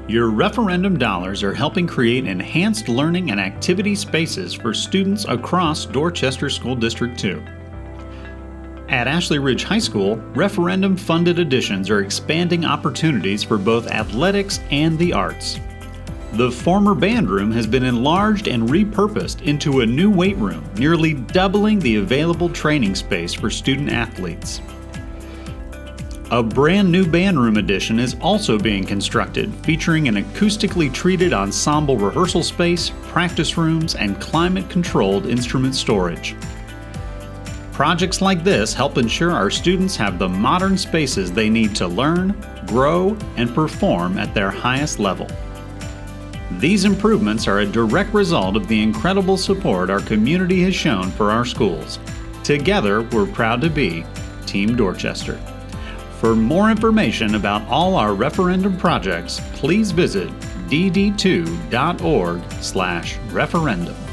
Your referendum dollars are helping create enhanced learning and activity spaces for students across Dorchester School District 2. At Ashley Ridge High School, referendum-funded additions are expanding opportunities for both athletics and the arts. The former band room has been enlarged and repurposed into a new weight room, nearly doubling the available training space for student athletes. A brand new band room addition is also being constructed, featuring an acoustically treated ensemble rehearsal space, practice rooms, and climate-controlled instrument storage. Projects like this help ensure our students have the modern spaces they need to learn, grow, and perform at their highest level. These improvements are a direct result of the incredible support our community has shown for our schools. Together, we're proud to be Team Dorchester. For more information about all our referendum projects, please visit dd2.org/referendum.